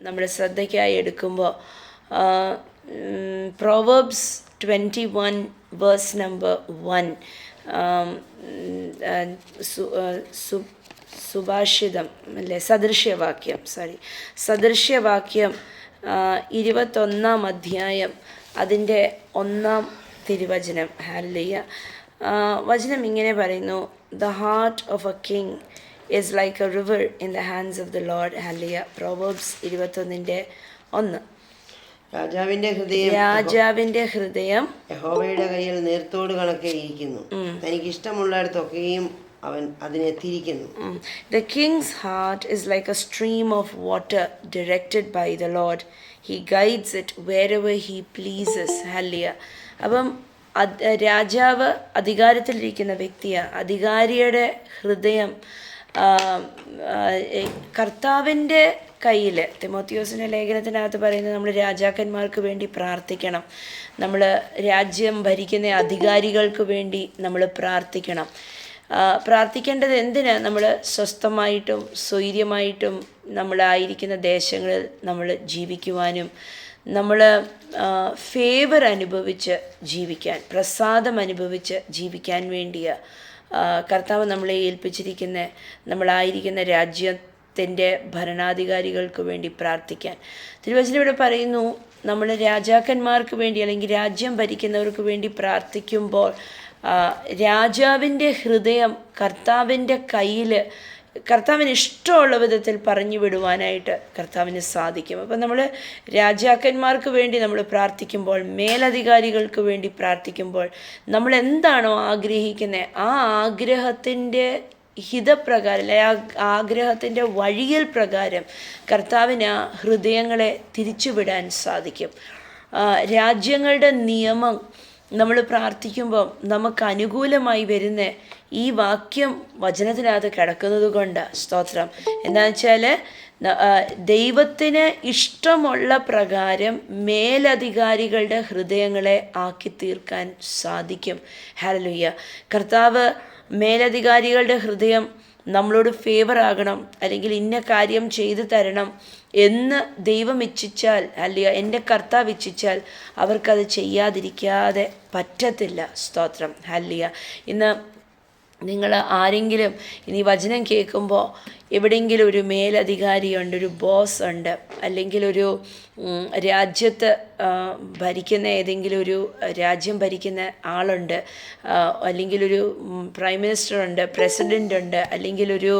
നമ്മൾ ശ്രദ്ധയ്ക്കായി എടുക്കുമ്പോൾ proverbs 21 verse number 1 സുഭാഷിതം അല്ലേ, സദൃശ്യവാക്യം 21 അധ്യായം അതിൻ്റെ 1 തിരുവചനം. ഹല്ലേലൂയ. വചനം ഇങ്ങനെ പറയുന്നു, the heart of A king is like a river in the hands of the Lord. Hallelujah. Proverbs 21:1. രാജാവിന്റെ ഹൃദയം യഹോവയുടെ കയ്യിൽ നേർത്തോട് കണക്കെ ഇരിക്കുന്നു, തനിക്ക് ഇഷ്ടമുള്ളിടത്തൊക്കെയും അവൻ അതിനെത്തിയിരിക്കുന്നു. The king's heart is like a stream of water directed by the Lord. He guides it wherever he pleases. Hallelujah. അപ്പം രാജാവ് അധികാരത്തിലിരിക്കുന്ന വ്യക്തിയാണ്. അധികാരിയുടെ ഹൃദയം കർത്താവിൻ്റെ കയ്യിൽ. തിമോത്തിയോസിൻ്റെ ലേഖനത്തിനകത്ത് പറയുന്നത് നമ്മൾ രാജാക്കന്മാർക്ക് വേണ്ടി പ്രാർത്ഥിക്കണം, നമ്മൾ രാജ്യം ഭരിക്കുന്ന അധികാരികൾക്ക് വേണ്ടി നമ്മൾ പ്രാർത്ഥിക്കണം. പ്രാർത്ഥിക്കേണ്ടത് എന്തിന്? നമ്മൾ സ്വസ്ഥമായിട്ടും സ്വൈര്യമായിട്ടും നമ്മളായിരിക്കുന്ന ദേശങ്ങളിൽ നമ്മൾ ജീവിക്കുവാനും, നമ്മൾ ഫേവർ അനുഭവിച്ച് ജീവിക്കാൻ, പ്രസാദം അനുഭവിച്ച് ജീവിക്കാൻ വേണ്ടിയാണ് കർത്താവ് നമ്മളെ ഏൽപ്പിച്ചിരിക്കുന്ന, നമ്മളായിരിക്കുന്ന രാജ്യത്തിൻ്റെ ഭരണാധികാരികൾക്ക് വേണ്ടി പ്രാർത്ഥിക്കാൻ. തിരുവചനം ഇവിടെ പറയുന്നു, നമ്മൾ രാജാക്കന്മാർക്ക് വേണ്ടി അല്ലെങ്കിൽ രാജ്യം ഭരിക്കുന്നവർക്ക് വേണ്ടി പ്രാർത്ഥിക്കുമ്പോൾ രാജാവിൻ്റെ ഹൃദയം കർത്താവിൻ്റെ കയ്യിൽ, കർത്താവിന് ഇഷ്ടമുള്ള വിധത്തിൽ പറഞ്ഞു വിടുവാനായിട്ട് കർത്താവിന് സാധിക്കും. അപ്പം നമ്മൾ രാജാക്കന്മാർക്ക് വേണ്ടി നമ്മൾ പ്രാർത്ഥിക്കുമ്പോൾ, മേലധികാരികൾക്ക് വേണ്ടി പ്രാർത്ഥിക്കുമ്പോൾ, നമ്മൾ എന്താണോ ആഗ്രഹിക്കുന്നത് ആ ആഗ്രഹത്തിൻ്റെ ഹിതപ്രകാരം അല്ലെ ആഗ്രഹത്തിൻ്റെ വഴിയിൽ പ്രകാരം കർത്താവിന് ആ ഹൃദയങ്ങളെ തിരിച്ചുവിടാൻ സാധിക്കും. രാജ്യങ്ങളുടെ നിയമം നമ്മൾ പ്രാർത്ഥിക്കുമ്പോൾ നമുക്ക് അനുകൂലമായി വരുന്ന ഈ വാക്യം വചനത്തിനകത്ത് കിടക്കുന്നത് കൊണ്ട് സ്തോത്രം. എന്താണെന്ന് വെച്ചാൽ ദൈവത്തിന് ഇഷ്ടമുള്ള പ്രകാരം മേലധികാരികളുടെ ഹൃദയങ്ങളെ ആക്കി തീർക്കാൻ സാധിക്കും. ഹല്ലേലൂയ. കർത്താവ് മേലധികാരികളുടെ ഹൃദയം നമ്മളോട് ഫേവർ ആകണം, അല്ലെങ്കിൽ ഇന്ന കാര്യം ചെയ്തു തരണം എന്ന് ദൈവം ഇച്ഛിച്ചാൽ, അല്ലയോ എൻ്റെ കർത്താവ് ഇച്ഛിച്ചാൽ അവർക്കത് ചെയ്യാതിരിക്കാതെ പറ്റത്തില്ല. സ്തോത്രം. ഹല്ലേലൂയ. ഇന്ന് നിങ്ങൾ ആരെങ്കിലും ഇനി വചനം കേൾക്കുമ്പോൾ എവിടെയെങ്കിലും ഒരു മേലധികാരിയുണ്ട്, ഒരു ബോസ് ഉണ്ട്, അല്ലെങ്കിൽ ഒരു രാജ്യത്ത് ഭരിക്കുന്ന ഏതെങ്കിലും ഒരു രാജ്യം ഭരിക്കുന്ന ആളുണ്ട്, അല്ലെങ്കിൽ ഒരു പ്രൈം മിനിസ്റ്റർ ഉണ്ട്, പ്രസിഡൻ്റ് ഉണ്ട്, അല്ലെങ്കിൽ ഒരു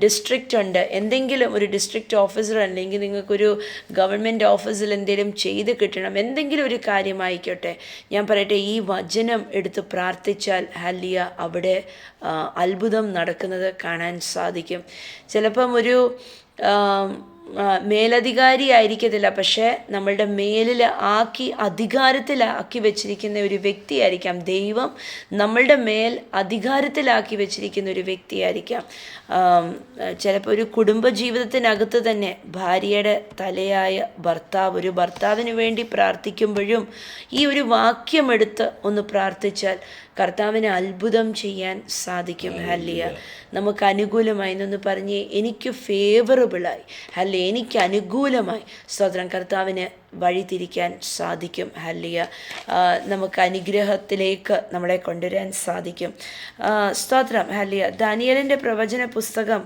ഡിസ്ട്രിക്റ്റ് ഉണ്ട്, എന്തെങ്കിലും ഒരു ഡിസ്ട്രിക്റ്റ് ഓഫീസർ, അല്ലെങ്കിൽ നിങ്ങൾക്കൊരു ഗവൺമെൻറ് ഓഫീസിൽ എന്തെങ്കിലും ചെയ്ത് കിട്ടണം, എന്തെങ്കിലും ഒരു കാര്യമായിക്കോട്ടെ, ഞാൻ പറയട്ടെ, ഈ വചനം എടുത്ത് പ്രാർത്ഥിച്ചാൽ ഹല്ലേലൂയ അവിടെ അത്ഭുതം നടക്കുന്നത് കാണാൻ സാധിക്കും. ചിലപ്പം ഒരു മേലധികാരി ആയിരിക്കത്തില്ല, പക്ഷേ നമ്മളുടെ മേലിൽ അധികാരത്തിലാക്കി വെച്ചിരിക്കുന്ന ഒരു വ്യക്തിയായിരിക്കാം. ദൈവം നമ്മളുടെ മേൽ അധികാരത്തിലാക്കി വെച്ചിരിക്കുന്ന ഒരു വ്യക്തിയായിരിക്കാം. ചിലപ്പോൾ ഒരു കുടുംബജീവിതത്തിനകത്ത് തന്നെ ഭാര്യയുടെ തലയായ ഭർത്താവ്, ഒരു ഭർത്താവിന് വേണ്ടി പ്രാർത്ഥിക്കുമ്പോഴും ഈ ഒരു വാക്യമെടുത്ത് ഒന്ന് പ്രാർത്ഥിച്ചാൽ കർത്താവിന് അത്ഭുതം ചെയ്യാൻ സാധിക്കും. ഹല്ലേലൂയ. നമുക്ക് അനുകൂലമായി എന്നൊന്ന് പറഞ്ഞ്, എനിക്ക് ഫേവറബിളായി, അല്ലെ എനിക്ക് അനുകൂലമായി സ്തോത്രം കർത്താവിന് വഴി തിരിക്കാൻ സാധിക്കും. ഹല്ലേലൂയ. നമുക്ക് അനുഗ്രഹത്തിലേക്ക് നമ്മളെ കൊണ്ടുവരാൻ സാധിക്കും. സ്തോത്രം. ഹല്ലേലൂയ. ദാനിയേലിൻ്റെ പ്രവചന പുസ്തകം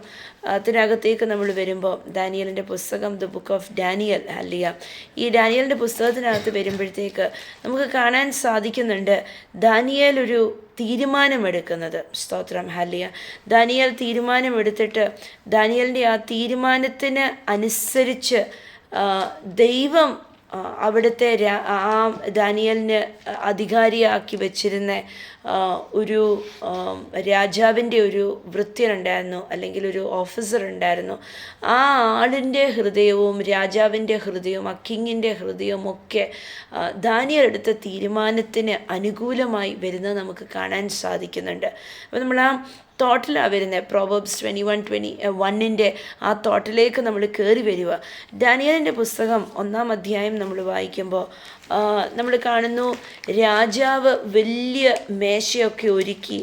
ത്തിനകത്തേക്ക് നമ്മൾ വരുമ്പോൾ, ദാനിയേലിൻ്റെ പുസ്തകം, the book of Daniel. Hallelujah. ഈ ഡാനിയേലിൻ്റെ പുസ്തകത്തിനകത്ത് വരുമ്പോഴത്തേക്ക് നമുക്ക് കാണാൻ സാധിക്കുന്നുണ്ട് ദാനിയേൽ ഒരു തീരുമാനമെടുക്കുന്നത്. സ്തോത്രം. ഹല്ലേലൂയ. ദാനിയേൽ തീരുമാനമെടുത്തിട്ട് ദാനിയേലിൻ്റെ ആ തീരുമാനത്തിന് അനുസരിച്ച് ദൈവം അവിടുത്തെ ആ ദാനിയേലിന് അധികാരിയാക്കി വെച്ചിരുന്ന ഒരു രാജാവിൻ്റെ ഒരു വൃത്യനുണ്ടായിരുന്നു, അല്ലെങ്കിൽ ഒരു ഓഫീസർ ഉണ്ടായിരുന്നു. ആ ആളിൻ്റെ ഹൃദയവും രാജാവിൻ്റെ ഹൃദയവും ആ കിങ്ങിൻ്റെ ഹൃദയവും ഒക്കെ ദാനിയേൽ എടുത്ത തീരുമാനത്തിന് അനുകൂലമായി വരുന്നത് നമുക്ക് കാണാൻ സാധിക്കുന്നുണ്ട്. അപ്പോൾ നമ്മൾ ആ തോട്ടിലാണ് വരുന്നത്. പ്രോവേർബ്സ് 21:1 ആ തോട്ടിലേക്ക് നമ്മൾ കയറി വരിക. ദാനിയേലിൻ്റെ പുസ്തകം 1 അധ്യായം നമ്മൾ വായിക്കുമ്പോൾ നമ്മൾ കാണുന്നു, രാജാവ് വലിയ മേശയൊക്കെ ഒരുക്കി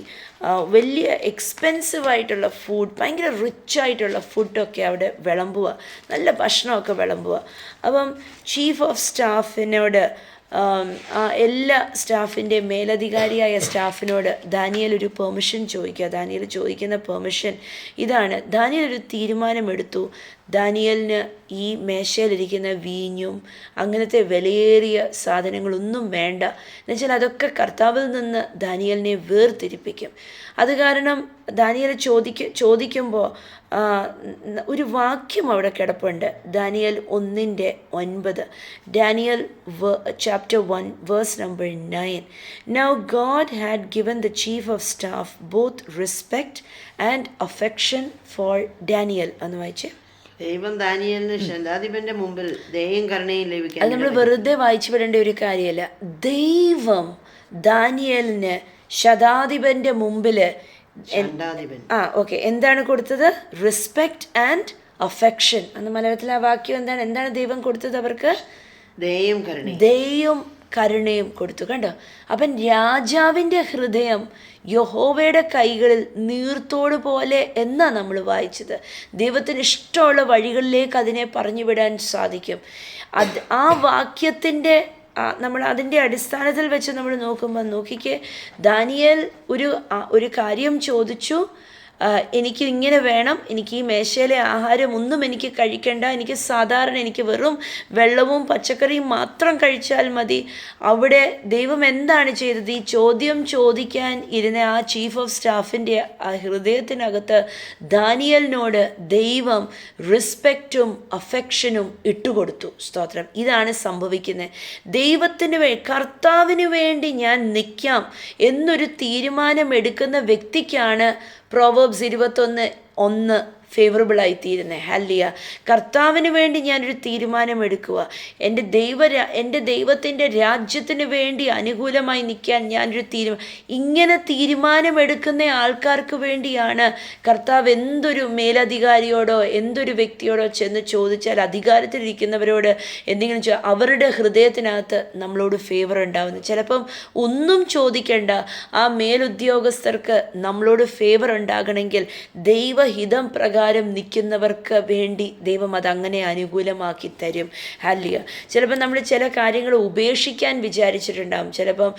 വലിയ എക്സ്പെൻസീവായിട്ടുള്ള ഫുഡ്, ഭയങ്കര റിച്ചായിട്ടുള്ള ഫുഡൊക്കെ അവിടെ വിളമ്പുക, നല്ല ഭക്ഷണമൊക്കെ വിളമ്പുക. അപ്പം ചീഫ് ഓഫ് സ്റ്റാഫിനോട് എല്ലാ സ്റ്റാഫിൻ്റെ മേലധികാരിയായ സ്റ്റാഫിനോട് ദാനിയേൽ ഒരു പെർമിഷൻ ചോദിക്കുക. ദാനിയേൽ ചോദിക്കുന്ന പെർമിഷൻ ഇതാണ്. ദാനിയേൽ ഒരു തീരുമാനമെടുത്തു. ദാനിയേലിന് ഈ മേശയിലിരിക്കുന്ന വീഞ്ഞും അങ്ങനത്തെ വിലയേറിയ സാധനങ്ങളൊന്നും വേണ്ട. എന്നുവെച്ചാൽ അതൊക്കെ കർത്താവിൽ നിന്ന് ദാനിയേലിനെ വേർതിരിപ്പിക്കും. അത് കാരണം ദാനിയേൽ ചോദിക്കുമ്പോൾ ഒരു വാക്യം അവിടെ കിടപ്പുണ്ട്. Daniel 1:9. Daniel chapter 1 verse number 9. Now God had given the chief of staff both respect and affection for Daniel. എന്ന് വായിച്ചേ. ദൈവം ദാനിയേലിന് ശതാധിപന്റെ മുമ്പിൽ ദയയും കരുണയും ലഭിക്കാൻ. അത് നമ്മൾ വെറുതെ വായിച്ചു വിടേണ്ട ഒരു കാര്യമല്ല. ദൈവം ദാനിയേലിന് ശതാധിപന്റെ മുമ്പിൽ എന്താണ് കൊടുത്തത്? Respect and affection. അന്ന് മലയാളത്തിൽ ആ വാക്യം എന്താണ് ദൈവം കൊടുത്തത് അവർക്ക്? ദയയും കരുണയും കൊടുത്തു. കണ്ടോ? അപ്പം രാജാവിൻ്റെ ഹൃദയം യഹോവയുടെ കൈകളിൽ നീർത്തോട് പോലെ എന്നാ നമ്മൾ വായിച്ചത്. ദൈവത്തിന് ഇഷ്ടമുള്ള വഴികളിലേക്ക് അതിനെ പറഞ്ഞു വിടാൻ സാധിക്കും. ആ വാക്യത്തിൻ്റെ നമ്മൾ അതിൻ്റെ അടിസ്ഥാനത്തിൽ വെച്ച് നമ്മൾ നോക്കുമ്പോൾ നോക്കിക്കേ, ദാനിയേൽ ഒരു കാര്യം ചോദിച്ചു. എനിക്ക് ഇങ്ങനെ വേണം, എനിക്ക് ഈ മേശയിലെ ആഹാരം ഒന്നും എനിക്ക് കഴിക്കണ്ട, എനിക്ക് വെറും വെള്ളവും പച്ചക്കറിയും മാത്രം കഴിച്ചാൽ മതി. അവിടെ ദൈവം എന്താണ് ചെയ്തത്? ഈ ചോദ്യം ചോദിക്കാൻ ഇരുന്ന ആ ചീഫ് ഓഫ് സ്റ്റാഫിൻ്റെ ഹൃദയത്തിനകത്ത് ദാനിയേലിനോട് ദൈവം റെസ്പെക്റ്റും അഫെക്ഷനും ഇട്ടുകൊടുത്തു. സ്തോത്രം. ഇതാണ് സംഭവിക്കുന്നത്. കർത്താവിന് വേണ്ടി ഞാൻ നിൽക്കാം എന്നൊരു തീരുമാനമെടുക്കുന്ന വ്യക്തിക്കാണ് പ്രോവേർബ്സ് 21:1 ഫേവറബിളായി തീരുന്നത്. ഹല്ലേലൂയ. കർത്താവിന് വേണ്ടി ഞാനൊരു തീരുമാനമെടുക്കുക. എൻ്റെ ദൈവത്തിൻ്റെ രാജ്യത്തിന് വേണ്ടി അനുകൂലമായി നിൽക്കാൻ ഞാനൊരു ഇങ്ങനെ തീരുമാനമെടുക്കുന്ന ആൾക്കാർക്ക് വേണ്ടിയാണ് കർത്താവ് എന്തൊരു മേലധികാരിയോടോ എന്തൊരു വ്യക്തിയോടോ ചെന്ന് ചോദിച്ചാൽ, അധികാരത്തിലിരിക്കുന്നവരോട് എന്തെങ്കിലും അവരുടെ ഹൃദയത്തിനകത്ത് നമ്മളോട് ഫേവർ ഉണ്ടാവുന്നു. ചിലപ്പം ഒന്നും ചോദിക്കേണ്ട ആ മേലുദ്യോഗസ്ഥർക്ക് നമ്മളോട് ഫേവർ ഉണ്ടാകണമെങ്കിൽ ദൈവഹിതം പ്രകാരം നിൽക്കുന്നവർക്ക് വേണ്ടി ദൈവം അതങ്ങനെ അനുകൂലമാക്കി തരും. ഹല്ലേലൂയ. ചിലപ്പോൾ നമ്മൾ ചില കാര്യങ്ങൾ ഉപേക്ഷിക്കാൻ വിചാരിച്ചിട്ടുണ്ടാകും. ചിലപ്പം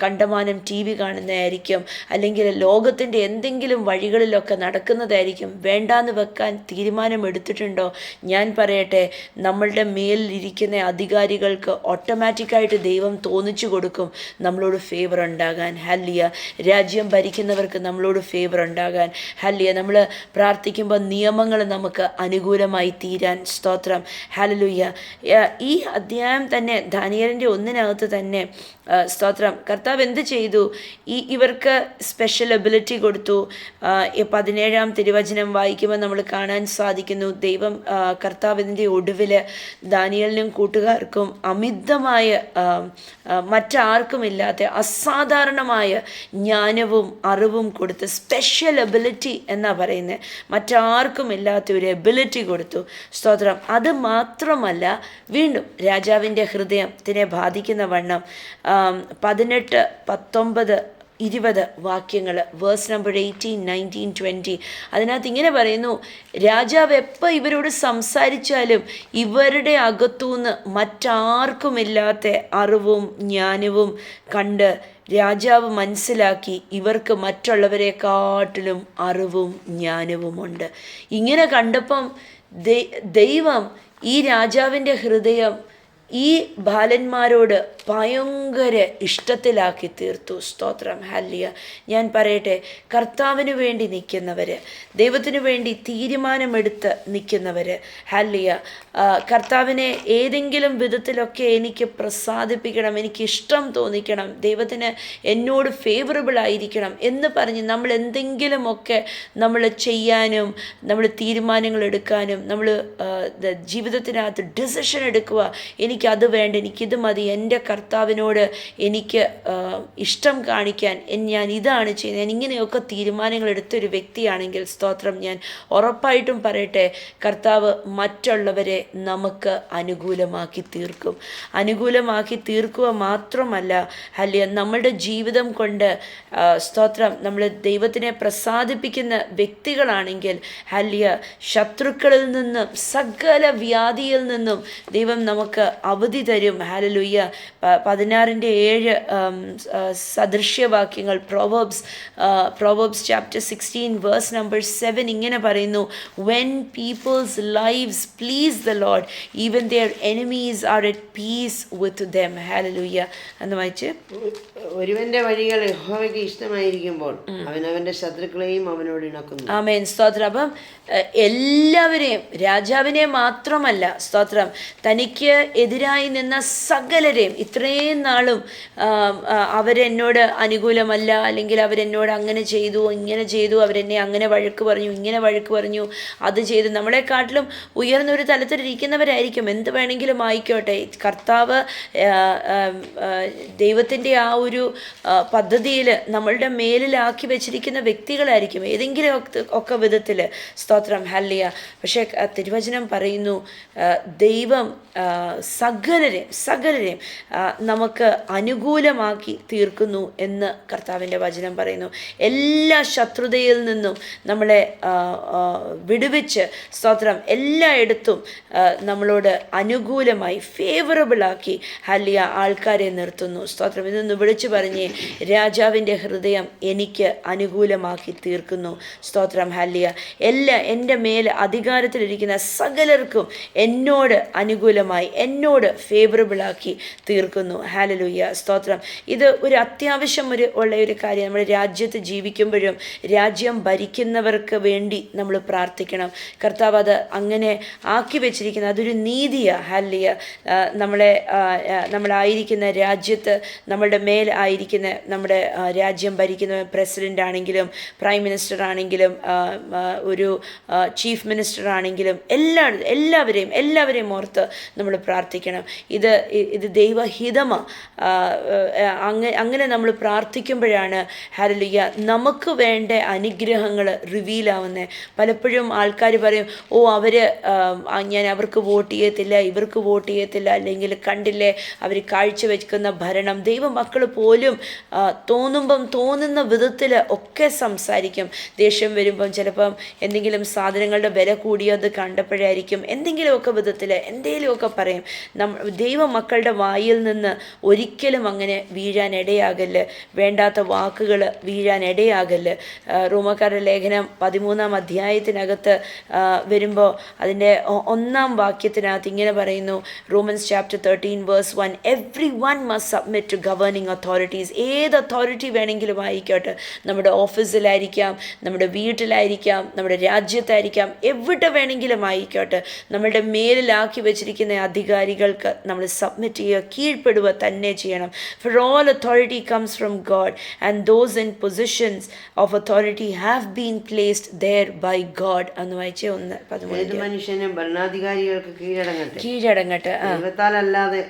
കണ്ടമാനം TV കാണുന്നതായിരിക്കും, അല്ലെങ്കിൽ ലോകത്തിൻ്റെ എന്തെങ്കിലും വഴികളിലൊക്കെ നടക്കുന്നതായിരിക്കും. വേണ്ടാന്ന് വെക്കാൻ തീരുമാനമെടുത്തിട്ടുണ്ടോ? ഞാൻ പറയട്ടെ, നമ്മളുടെ മേലിരിക്കുന്ന അധികാരികൾക്ക് ഓട്ടോമാറ്റിക്കായിട്ട് ദൈവം തോന്നിച്ചു കൊടുക്കും നമ്മളോട് ഫേവർ ഉണ്ടാകാൻ. ഹല്ലേലൂയ. രാജ്യം ഭരിക്കുന്നവർക്ക് നമ്മളോട് ഫേവർ ഉണ്ടാകാൻ. ഹല്ലേലൂയ. നമ്മൾ പ്രാർത്ഥിക്കും നിയമങ്ങൾ നമുക്ക് അനുകൂലമായി തീരാൻ. സ്തോത്രം. ഹല്ലേലൂയ. ഈ അധ്യായം തന്നെ ദാനിയേലിൻ്റെ 1 തന്നെ സ്തോത്രം, കർത്താവ് എന്ത് ചെയ്തു? ഇവർക്ക് സ്പെഷ്യൽ എബിലിറ്റി കൊടുത്തു. 17-ാം തിരുവചനം വായിക്കുമ്പോൾ നമ്മൾ കാണാൻ സാധിക്കുന്നു, ദൈവം കർത്താവിൻ്റെ ഒടുവിൽ ദാനിയേലിനും കൂട്ടുകാർക്കും അമിതമായ മറ്റാർക്കുമില്ലാത്ത അസാധാരണമായ ജ്ഞാനവും അറിവും കൊടുത്ത്, സ്പെഷ്യൽ എബിലിറ്റി എന്നാ പറയുന്നത്, മറ്റാർക്കുമില്ലാത്ത ഒരു എബിലിറ്റി കൊടുത്തു. സ്തോത്രം. അത് മാത്രമല്ല, വീണ്ടും രാജാവിൻ്റെ ഹൃദയത്തിനെ ബാധിക്കുന്ന വണ്ണം 18, 19, 20 വാക്യങ്ങൾ, വേഴ്സ് നമ്പർ 18, 19, 20, അതിനകത്ത് ഇങ്ങനെ പറയുന്നു, രാജാവ് എപ്പോൾ ഇവരോട് സംസാരിച്ചാലും ഇവരുടെ അകത്തുനിന്ന് മറ്റാർക്കുമില്ലാത്ത അറിവും ജ്ഞാനവും കണ്ട് രാജാവ് മനസ്സിലാക്കി ഇവർക്ക് മറ്റുള്ളവരെക്കാട്ടിലും അറിവും ജ്ഞാനവുമുണ്ട്. ഇങ്ങനെ കണ്ടപ്പം ദൈവം ഈ രാജാവിൻ്റെ ഹൃദയം ഈ ബാലന്മാരോട് ഭയങ്കര ഇഷ്ടത്തിലാക്കി തീർത്തു. സ്തോത്രം. ഹല്ലേലൂയ. ഞാൻ പറയട്ടെ, കർത്താവിന് വേണ്ടി നിൽക്കുന്നവർ, ദൈവത്തിനു വേണ്ടി തീരുമാനമെടുത്ത് നിൽക്കുന്നവർ, ഹല്ലേലൂയ, കർത്താവിനെ ഏതെങ്കിലും വിധത്തിലൊക്കെ എനിക്ക് പ്രസാദിപ്പിക്കണം, എനിക്ക് ഇഷ്ടം തോന്നിക്കണം, ദൈവത്തിന് എന്നോട് ഫേവറബിൾ ആയിരിക്കണം എന്ന് പറഞ്ഞ് നമ്മൾ എന്തെങ്കിലുമൊക്കെ നമ്മൾ ചെയ്യാനും നമ്മൾ തീരുമാനങ്ങൾ എടുക്കാനും നമ്മൾ ജീവിതത്തിനകത്ത് ഡിസിഷൻ എടുക്കുക, എനിക്കത് വേണ്ട, എനിക്കിത് മതി, എൻ്റെ കർത്താവിനോട് എനിക്ക് ഇഷ്ടം കാണിക്കാൻ ഞാൻ ഇതാണ് ചെയ്യുന്നത്, ഞാൻ ഇങ്ങനെയൊക്കെ തീരുമാനങ്ങൾ എടുത്തൊരു വ്യക്തിയാണെങ്കിൽ സ്തോത്രം, ഞാൻ ഉറപ്പായിട്ടും പറയട്ടെ, കർത്താവ് മറ്റുള്ളവരെ നമുക്ക് അനുകൂലമാക്കി തീർക്കും. അനുകൂലമാക്കി തീർക്കുക മാത്രമല്ല, ഹല്ലേലൂയ, നമ്മളുടെ ജീവിതം കൊണ്ട് സ്തോത്രം നമ്മൾ ദൈവത്തിനെ പ്രസാദിപ്പിക്കുന്ന വ്യക്തികളാണെങ്കിൽ, ഹല്ലേലൂയ, ശത്രുക്കളിൽ നിന്നും സകല വ്യാധിയിൽ നിന്നും ദൈവം നമുക്ക് അവധി തരും. Hallelujah. 16:7 സദൃശ്യവാക്യങ്ങൾ, Proverbs chapter 16 verse number 7 ഇങ്ങനെ പറയുന്നു, when people's lives please the Lord, even their enemies are at peace with them. Hallelujah. എന്ന് വായിച്ച്, ഒരുവന്റെ വഴികൾ യഹോവയ്ക്ക് ഇഷ്ടമായിരിക്കുമ്പോൾ അവനവന്റെ ശത്രുക്കളെയും അവനോട് ഇണക്കുന്നു. ആമേൻ, സ്തോത്രം. അപ്പം എല്ലാവരെയും, രാജാവിനെ മാത്രമല്ല സ്തോത്രം, തനിക്ക് എതിരായി നിന്ന സകലരെയും, ഇത്രയും നാളും അവരെന്നോട് അനുകൂലമല്ല, അല്ലെങ്കിൽ അവരെന്നോട് അങ്ങനെ ചെയ്തു ഇങ്ങനെ ചെയ്തു, അവരെന്നെ അങ്ങനെ വഴക്ക് പറഞ്ഞു ഇങ്ങനെ വഴക്ക് പറഞ്ഞു, അത് ചെയ്തു, നമ്മളെക്കാട്ടിലും ഉയർന്നൊരു തലത്തിലിരിക്കുന്നവരായിരിക്കും, എന്ത് വേണമെങ്കിലും ആയിക്കോട്ടെ. കർത്താവ് ദൈവത്തിൻ്റെ ആ ഒരു പദ്ധതിയിൽ നമ്മളുടെ മേലിലാക്കി വെച്ചിരിക്കുന്ന വ്യക്തികളായിരിക്കും ഏതെങ്കിലും ഒക്കെ വിധത്തിൽ, സ്തോത്രം, ഹല്ലേലൂയ. പക്ഷേ തിരുവചനം പറയുന്നു, ദൈവം സകലരെയും നമുക്ക് അനുകൂലമാക്കി തീർക്കുന്നു എന്ന് കർത്താവിൻ്റെ വചനം പറയുന്നു. എല്ലാ ശത്രുതയിൽ നിന്നും നമ്മളെ വിടുവിച്ച്, സ്തോത്രം, എല്ലായിടത്തും നമ്മളോട് അനുകൂലമായി ഫേവറബിളാക്കി, ഹല്ലേലൂയ, ആൾക്കാരെ നിർത്തുന്നു. സ്തോത്രം. ഇതൊന്ന് വിളിച്ചു പറഞ്ഞേ, രാജാവിൻ്റെ ഹൃദയം എനിക്ക് അനുകൂലമാക്കി തീർക്കുന്നു. സ്തോത്രം, ഹല്ലേലൂയ. എൻ്റെ മേൽ അധികാരത്തിലിരിക്കുന്ന സകലർക്കും എന്നോട് അനുകൂലമായി, എന്നോട് ഫേവറബിളാക്കി തീർക്കുന്നു. ഹല്ലേലൂയ, സ്തോത്രം. ഇത് ഒരു അത്യാവശ്യം ഉള്ള ഒരു കാര്യം. നമ്മുടെ രാജ്യത്ത് ജീവിക്കുമ്പോഴും രാജ്യം ഭരിക്കുന്നവർക്ക് വേണ്ടി നമ്മൾ പ്രാർത്ഥിക്കണം. കർത്താവ് അത് അങ്ങനെ ആക്കി വെച്ചിരിക്കുന്നത്, അതൊരു നീതിയാണ്. ഹല്ലേലൂയ. നമ്മളായിരിക്കുന്ന രാജ്യത്ത്, നമ്മളുടെ മേൽ ആയിരിക്കുന്ന, നമ്മുടെ രാജ്യം ഭരിക്കുന്ന പ്രസിഡൻ്റ് ആണെങ്കിലും പ്രൈം മിനിസ്റ്റർ ആണെങ്കിലും ഒരു ചീഫ് മിനിസ്റ്റർ ആണെങ്കിലും എല്ലാവരെയും ഓർത്ത് നമ്മൾ പ്രാർത്ഥിക്കണം. ഇത് ദൈവഹിതമാണ്. അങ്ങനെ നമ്മൾ പ്രാർത്ഥിക്കുമ്പോഴാണ്, ഹല്ലേലൂയ, നമുക്ക് വേണ്ട അനുഗ്രഹങ്ങൾ റിവീലാവുന്നത്. പലപ്പോഴും ആൾക്കാർ പറയും, ഞാൻ അവർക്ക് വോട്ട് ചെയ്യത്തില്ല, ഇവർക്ക് വോട്ട് ചെയ്യത്തില്ല, അല്ലെങ്കിൽ കണ്ടില്ലേ അവർ കാഴ്ചവെക്കുന്ന ഭരണം. ദൈവമക്കൾ പോലും തോന്നുന്ന വിധത്തിൽ ഒക്കെ സംസാരിക്കും. ദേഷ്യം വരുമ്പം ചിലപ്പം എന്തെങ്കിലും സാധനങ്ങളുടെ വില കൂടിയത് കണ്ടപ്പോഴായിരിക്കും എന്തെങ്കിലുമൊക്കെ വിധത്തിൽ എന്തെങ്കിലുമൊക്കെ പറയും. ദൈവമക്കളുടെ വായിൽ നിന്ന് ഒരിക്കലും അങ്ങനെ വീഴാൻ ഇടയാകല്ല്, വേണ്ടാത്ത വാക്കുകൾ വീഴാൻ ഇടയാകല്ല്. റോമാക്കാരുടെ ലേഖനം 13-ാം അധ്യായത്തിനകത്ത് വരുമ്പോൾ അതിൻ്റെ 1-ാം വാക്യത്തിനകത്ത് ഇങ്ങനെ പറയുന്നു, romance chapter 13 verse 1, everyone must submit to governing authorities. ഏത് അതോറിറ്റി വേണമെങ്കിലും ആയിക്കോട്ടെ, നമ്മുടെ ഓഫീസിലായിരിക്കാം, നമ്മുടെ വീട്ടിലായിരിക്കാം, നമ്മുടെ രാജ്യത്തായിരിക്കാം, എവിടെ വേണമെങ്കിലും ആയിക്കോട്ടെ, നമ്മളുടെ മേലിലാക്കി വെച്ചിരിക്കുന്ന അധികാരികൾക്ക് നമ്മൾ സബ്മിറ്റ് ചെയ്യുക, കീഴ്പ്പെടുക തന്നെ ചെയ്യണം. For all authority comes from God, and those in positions of authority have been placed there by God. എന്ന് വായിച്ചേ 1:13. മനുഷ്യനും ഭരണാധികാരികൾക്ക് കീഴടങ്ങട്ടെ, ദൈവത്താലല്ലാതെ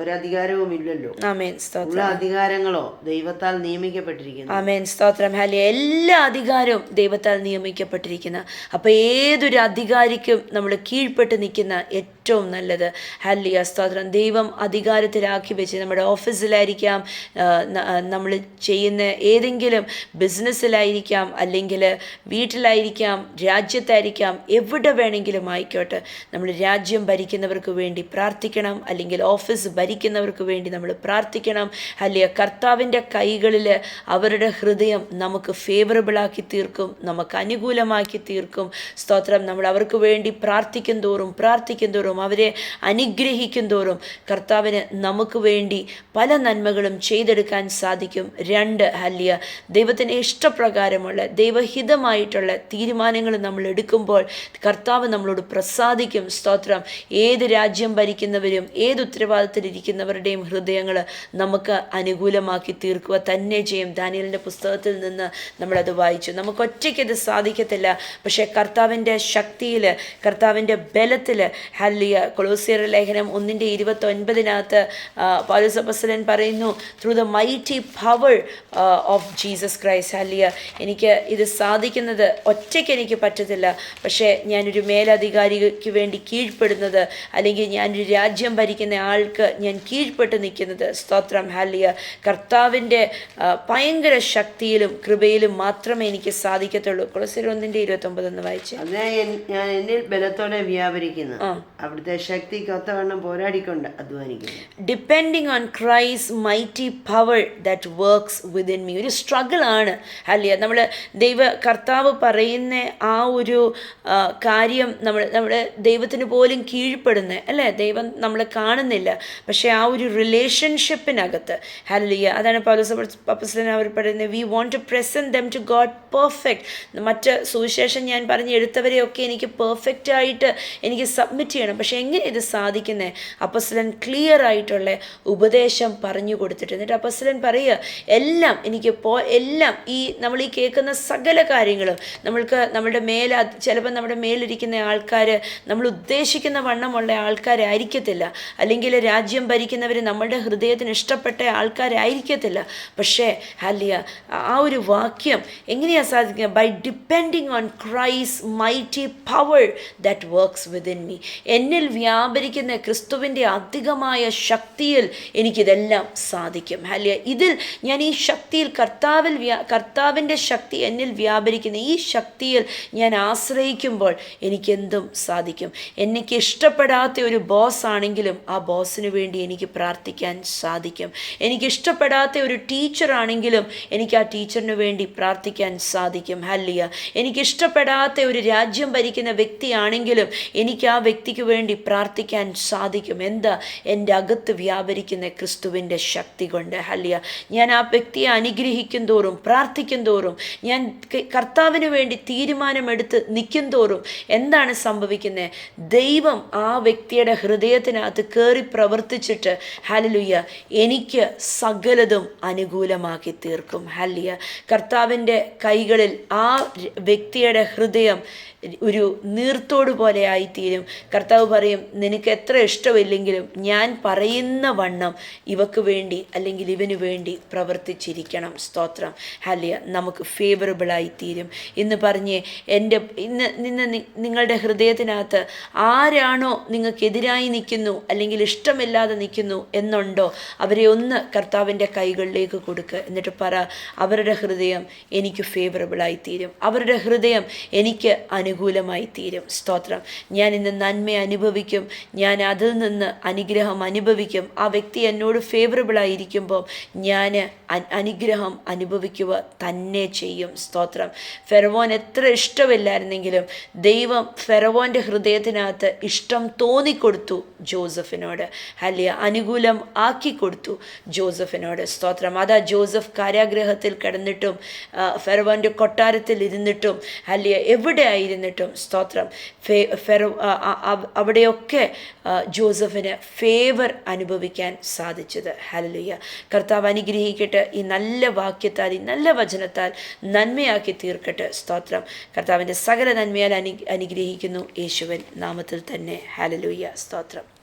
ഒരധികാരവും ഇല്ലല്ലോ. ആമേൻ, സ്തോത്രം. അധികാരങ്ങളോ ദൈവത്താൽ നിയമിക്കപ്പെട്ടിരിക്കുന്നു. ആമേൻ, സ്തോത്രം, ഹല്ലേലൂയ. എല്ലാ അധികാരവും ദൈവത്താൽ നിയമിക്കപ്പെട്ടിരിക്കുന്ന. അപ്പോൾ ഏതൊരു അധികാരിക്കും നമ്മൾ കീഴ്പ്പെട്ട് നിൽക്കുന്ന ഏറ്റവും നല്ലത്. ഹല്ലേലൂയ, സ്തോത്രം. ദൈവം അധികാരത്തിലാക്കി വെച്ച്, നമ്മുടെ ഓഫീസിലായിരിക്കാം, നമ്മൾ ചെയ്യുന്ന ഏതെങ്കിലും ബിസിനസ്സിലായിരിക്കാം, അല്ലെങ്കിൽ വീട്ടിലായിരിക്കാം, രാജ്യത്തായിരിക്കാം, എവിടെ വേണമെങ്കിലും ആയിക്കോട്ടെ, നമ്മൾ രാജ്യം ഭരിക്കുന്നവർക്ക് വേണ്ടി പ്രാർത്ഥിക്കണം, അല്ലെങ്കിൽ ഓഫീസ് ഭരിക്കുന്നവർക്ക് വേണ്ടി നമ്മൾ പ്രാർത്ഥിക്കണം. ഹല്ലേലൂയ. കർത്താവിൻ്റെ കൈകളിൽ അവരുടെ ഹൃദയം നമുക്ക് ഫേവറബിളാക്കി തീർക്കും, നമുക്ക് അനുകൂലമാക്കി തീർക്കും. സ്തോത്രം. നമ്മൾ അവർക്ക് വേണ്ടി പ്രാർത്ഥിക്കും തോറും അവരെ അനുഗ്രഹിക്കും തോറും കർത്താവിന് നമുക്ക് വേണ്ടി പല നന്മകളും ചെയ്തെടുക്കാൻ സാധിക്കും. 2, ഹല്ലേലൂയ, ദൈവത്തിന് ഇഷ്ടപ്രകാരമുള്ള ദൈവഹിതമായിട്ടുള്ള തീരുമാനങ്ങൾ നമ്മൾ എടുക്കുമ്പോൾ കർത്താവ് നമ്മളോട് പ്രസാദിക്കും. സ്തോത്രം. ഏത് രാജ്യം ഭരിക്കുന്നവരും ഏത് ഉത്തരവാദിത്തത്തിലിരിക്കുന്നവരുടെയും ഹൃദയങ്ങൾ നമുക്ക് അനുകൂലമാക്കി തീർക്കുക തന്നെ ചെയ്യും. ദാനിയേലിൻ്റെ പുസ്തകത്തിൽ നിന്ന് നമ്മളത് വായിച്ചു. നമുക്ക് ഒറ്റയ്ക്ക് ഇത് സാധിക്കത്തില്ല, പക്ഷേ കർത്താവിൻ്റെ ശക്തിയിൽ, കർത്താവിൻ്റെ ബലത്തിൽ, ഹല്ലേലൂയ, ഹല്ലേലൂയ. കൊളോസ്യർ ലേഖനം 1:29 പൗലോസ് അപ്പോസ്തലൻ പറയുന്നു, through the mighty power of Jesus Christ. Hallelujah. എനിക്ക് ഇത് സാധിക്കുന്നത് ഒറ്റയ്ക്ക് എനിക്ക് പറ്റത്തില്ല, പക്ഷേ ഞാനൊരു മേലധികാരിക്ക് വേണ്ടി കീഴ്പ്പെടുന്നത്, അല്ലെങ്കിൽ ഞാനൊരു രാജ്യം ഭരിക്കുന്ന ആൾക്ക് ഞാൻ കീഴ്പ്പെട്ട് നിൽക്കുന്നത്. സ്തോത്രം. ഹല്ലേലൂയ. കർത്താവിൻ്റെ ഭയങ്കര ശക്തിയിലും കൃപയിലും മാത്രമേ എനിക്ക് സാധിക്കത്തുള്ളൂ. കൊളോസ്യർ 1:29 വായിച്ച്. ഞാൻ എന്നിൽ ബലത്തോടെ വ്യാപരിക്കുന്നു, അവിടുത്തെ ശക്തിക്ക് ഒത്തവണ്ണം പോരാടിക്കൊണ്ട് അധ്വാനിക്കുന്നു. Depending on Christ mighty power that works within me. ഒരു സ്ട്രഗിൾ ആണ്. അല്ലേ, നമ്മൾ കർത്താവ് പറയുന്ന ആ ഒരു കാര്യം നമ്മുടെ ദൈവത്തിന് പോലും കീഴ്പ്പെടുന്ന അല്ലേ, ദൈവം നമ്മളെ കാണുന്നില്ല, പക്ഷേ ആ ഒരു റിലേഷൻഷിപ്പിനകത്ത് ഹല്ലേലൂയ. അതാണ് പൗലോസ് അപ്പോസ്തലൻ അവർ പറയുന്നത്, we want to present them to God perfect. മറ്റ് സുവിശേഷം ഞാൻ പറഞ്ഞ് എടുത്തവരെയൊക്കെ എനിക്ക് പെർഫെക്റ്റ് ആയിട്ട് എനിക്ക് സബ്മിറ്റ് ചെയ്യണം. പക്ഷെ എങ്ങനെ ഇത് സാധിക്കുന്നത്? അപ്പോസ്തലൻ ക്ലിയർ ആയിട്ടുള്ള ഉപദേശം പറഞ്ഞു കൊടുത്തിട്ട്, എന്നിട്ട് അപ്പോസ്തലൻ പറയുക, എല്ലാം എനിക്ക് എല്ലാം നമ്മൾ ഈ കേൾക്കുന്ന സകല കാര്യങ്ങളും നമ്മളുടെ ചിലപ്പോൾ നമ്മുടെ മേലിരിക്കുന്ന ആൾക്കാർ നമ്മൾ ഉദ്ദേശിക്കുന്ന വണ്ണമുള്ള ആൾക്കാരായിരിക്കത്തില്ല, അല്ലെങ്കിൽ രാജ്യം ഭരിക്കുന്നവർ നമ്മളുടെ ഹൃദയത്തിന് ഇഷ്ടപ്പെട്ട ആൾക്കാരായിരിക്കത്തില്ല. പക്ഷേ ഹല്ലേലൂയ, ആ ഒരു വാക്യം എങ്ങനെയാണ് സാധിക്കുക? By depending on Christ mighty power that works within me. എന്നിൽ വ്യാപരിക്കുന്ന ക്രിസ്തുവിൻ്റെ അധികമായ ശക്തിയിൽ എനിക്കിതെല്ലാം സാധിക്കും. ഹല്ലേലൂയ. ഇതിൽ ഞാൻ ഈ ശക്തിയിൽ കർത്താവിൻ്റെ ശക്തി എന്നിൽ വ്യാപരിക്കുന്ന ഈ ശക്തിയിൽ ഞാൻ ആശ്രയിക്കുമ്പോൾ എനിക്കെന്തും സാധിക്കും. എനിക്ക് ഇഷ്ടപ്പെടാത്ത ഒരു ബോസ് ആണെങ്കിലും ആ ബോസിന് വേണ്ടി എനിക്ക് പ്രാർത്ഥിക്കാൻ സാധിക്കും. എനിക്കിഷ്ടപ്പെടാത്ത ഒരു ടീച്ചറാണെങ്കിലും എനിക്ക് ആ ടീച്ചറിന് വേണ്ടി പ്രാർത്ഥിക്കാൻ സാധിക്കും. ഹല്ലേലൂയ. എനിക്കിഷ്ടപ്പെടാത്ത ഒരു രാജ്യം ഭരിക്കുന്ന വ്യക്തിയാണെങ്കിലും എനിക്ക് ആ വ്യക്തിക്ക് വേണ്ടി പ്രാർത്ഥിക്കാൻ സാധിക്കും. എന്താ? എൻ്റെ അകത്ത് വ്യാപരിക്കുന്ന ക്രിസ്തുവിൻ്റെ ശക്തി കൊണ്ട്. ഹല്ലേലൂയ. ഞാൻ ആ വ്യക്തിയെ അനുഗ്രഹിക്കും തോറും, പ്രാർത്ഥിക്കും തോറും, ഞാൻ കർത്താവിന് വേണ്ടി തീരുമാനമെടുത്ത് നിൽക്കും തോറും എന്താണ് സംഭവിക്കുന്നത്? ദൈവം ആ വ്യക്തിയുടെ ഹൃദയത്തിനകത്ത് കയറി പ്രവർത്തിച്ചിട്ട് ഹല്ലേലൂയ എനിക്ക് സകലതും അനുകൂലമാക്കി തീർക്കും. ഹല്ലേലൂയ. കർത്താവിൻ്റെ കൈകളിൽ ആ വ്യക്തിയുടെ ഹൃദയം ഒരു നീർത്തോട് പോലെ ആയിത്തീരും. കർത്താവ് പറയും, നിനക്ക് എത്ര ഇഷ്ടമില്ലെങ്കിലും ഞാൻ പറയുന്ന വണ്ണം ഇവക്ക് വേണ്ടി അല്ലെങ്കിൽ ഇവന് വേണ്ടി പ്രവർത്തിച്ചിരിക്കണം. സ്തോത്രം. ഹല്ലേലൂയ. നമുക്ക് ഫേവറബിളായിത്തീരും. ഇന്ന് പറഞ്ഞ് ഇന്ന് നിങ്ങളുടെ ഹൃദയത്തിനകത്ത് ആരാണോ നിങ്ങൾക്കെതിരായി നിൽക്കുന്നു അല്ലെങ്കിൽ ഇഷ്ടമില്ലാതെ നിൽക്കുന്നു എന്നുണ്ടോ, അവരെ ഒന്ന് കർത്താവിൻ്റെ കൈകളിലേക്ക് കൊടുക്കുക. എന്നിട്ട് പറ, അവരുടെ ഹൃദയം എനിക്ക് ഫേവറബിളായിത്തീരും, അവരുടെ ഹൃദയം എനിക്ക് അനുകൂലമായി തീരും. സ്തോത്രം. ഞാൻ ഇന്ന് നന്മ അനുഭവിക്കും, ഞാൻ അതിൽ നിന്ന് അനുഗ്രഹം അനുഭവിക്കും. ആ വ്യക്തി എന്നോട് ഫേവറബിളായിരിക്കുമ്പോൾ ഞാൻ അനുഗ്രഹം അനുഭവിക്കുക തന്നെ ചെയ്യും. സ്തോത്രം. ഫെറവോൻ എത്ര ഇഷ്ടമില്ലായിരുന്നെങ്കിലും ദൈവം ഫെറവോൻ്റെ ഹൃദയത്തിനകത്ത് ഇഷ്ടം തോന്നിക്കൊടുത്തു ജോസഫിനോട്. ഹല്ലേലൂയ. അനുകൂലം ആക്കി കൊടുത്തു ജോസഫിനോട്. സ്തോത്രം. അതാ ജോസഫ് കാരാഗ്രഹത്തിൽ കിടന്നിട്ടും ഫെറവോൻ്റെ കൊട്ടാരത്തിൽ ഇരുന്നിട്ടും ഹല്ലേലൂയ എവിടെ ആയിരുന്നിട്ടും സ്തോത്രം അവിടെയൊക്കെ ജോസഫിന് ഫേവർ അനുഭവിക്കാൻ സാധിച്ചത്. ഹല്ലേലൂയ. കർത്താവ് അനുഗ്രഹിക്കട്ടെ. ഈ നല്ല വാക്യത്താൽ, ഈ നല്ല വചനത്താൽ നന്മയാക്കി തീർക്കട്ടെ. സ്തോത്രം. കർത്താവിൻ്റെ സകല നന്മയാൽ അനുഗ്രഹിക്കുന്നു യേശുവിൻ നാമത്തിൽ തന്നെ. ഹല്ലേലൂയ. സ്തോത്രം.